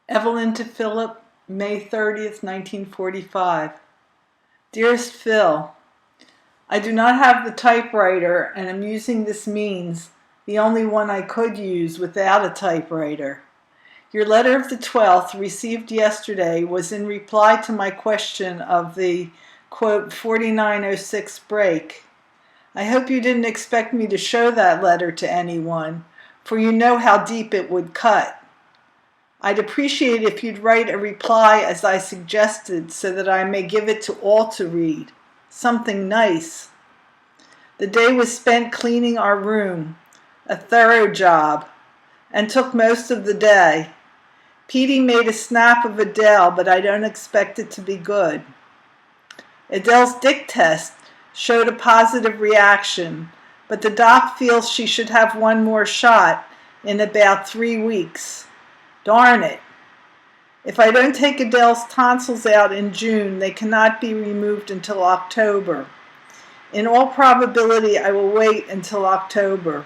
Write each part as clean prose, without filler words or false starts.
Evelyn to Philip, May 30th, 1945. Dearest Phil, I do not have the typewriter and am using this means, the only one I could use without a typewriter. Your letter of the 12th, received yesterday, was in reply to my question of the, quote, 4906 break. I hope you didn't expect me to show that letter to anyone, for you know how deep it would cut. I'd appreciate if you'd write a reply as I suggested so that I may give it to all to read. Something nice. The day was spent cleaning our room, a thorough job, and took most of the day. Petey made a snap of Adele, but I don't expect it to be good. Adele's dick test showed a positive reaction, but the doc feels she should have one more shot in about 3 weeks. Darn it. If I don't take Adele's tonsils out in June, they cannot be removed until October. In all probability, I will wait until October.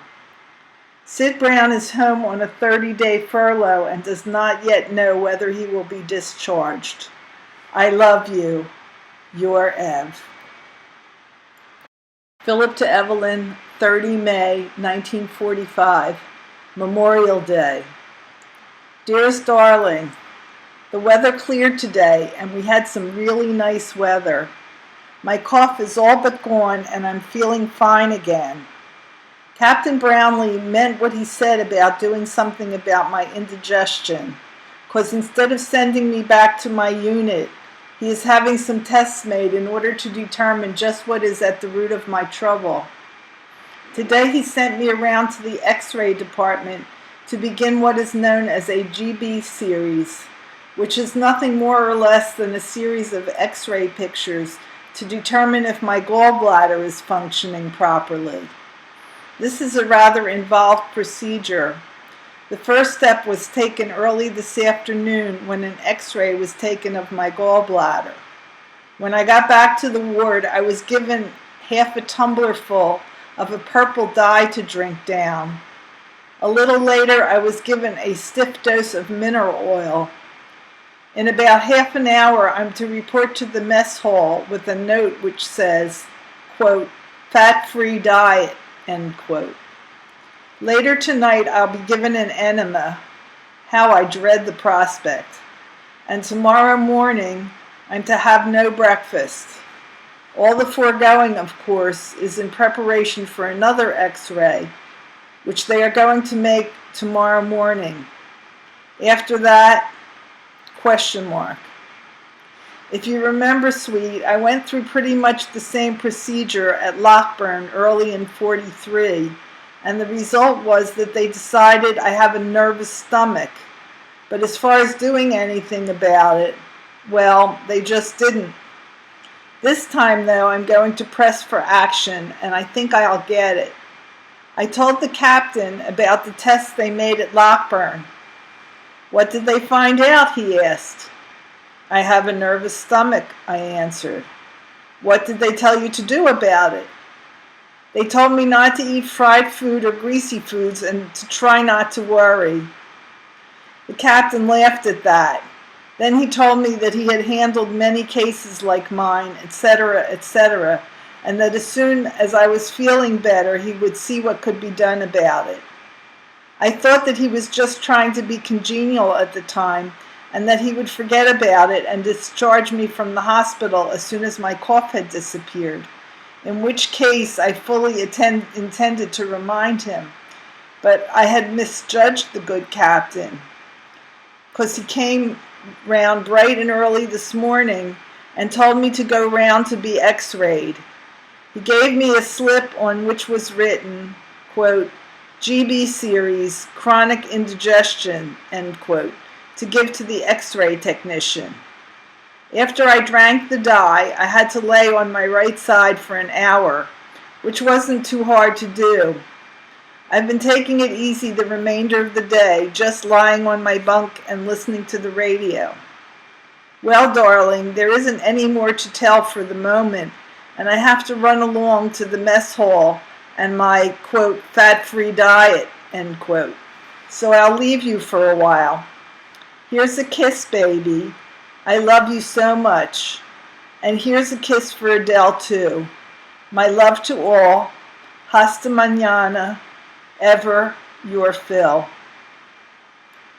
Sid Brown is home on a 30-day furlough and does not yet know whether he will be discharged. I love you. Your Ev. Philip to Evelyn, 30 May 1945, Memorial Day. Dearest darling, the weather cleared today and we had some really nice weather. My cough is all but gone and I'm feeling fine again. Captain Brownlee meant what he said about doing something about my indigestion, because instead of sending me back to my unit, he is having some tests made in order to determine just what is at the root of my trouble. Today he sent me around to the X-ray department to begin what is known as a GB series, which is nothing more or less than a series of X-ray pictures to determine if my gallbladder is functioning properly. This is a rather involved procedure. The first step was taken early this afternoon when an X-ray was taken of my gallbladder. When I got back to the ward, I was given half a tumbler full of a purple dye to drink down. A little later, I was given a stiff dose of mineral oil. In about half an hour, I'm to report to the mess hall with a note which says, quote, fat-free diet, end quote. Later tonight, I'll be given an enema. How I dread the prospect. And tomorrow morning, I'm to have no breakfast. All the foregoing, of course, is in preparation for another X-ray, which they are going to make tomorrow morning. After that, question mark. If you remember, sweet, I went through pretty much the same procedure at Lockburn early in 43, and the result was that they decided I have a nervous stomach. But as far as doing anything about it, well, they just didn't. This time, though, I'm going to press for action, and I think I'll get it. I told the captain about the tests they made at Lockburn. What did they find out, he asked. I have a nervous stomach, I answered. What did they tell you to do about it? They told me not to eat fried food or greasy foods and to try not to worry. The captain laughed at that. Then he told me that he had handled many cases like mine, etc., and that as soon as I was feeling better, he would see what could be done about it. I thought that he was just trying to be congenial at the time, and that he would forget about it and discharge me from the hospital as soon as my cough had disappeared, in which case I fully intended to remind him. But I had misjudged the good captain, because he came round bright and early this morning and told me to go round to be X-rayed. He gave me a slip on which was written, quote, GB series, chronic indigestion, end quote, to give to the X-ray technician. After I drank the dye, I had to lay on my right side for an hour, which wasn't too hard to do. I've been taking it easy the remainder of the day, just lying on my bunk and listening to the radio. Well, darling, there isn't any more to tell for the moment, and I have to run along to the mess hall and my, quote, fat-free diet, end quote. So I'll leave you for a while. Here's a kiss, baby. I love you so much. And here's a kiss for Adele, too. My love to all. Hasta mañana. Ever your Phil.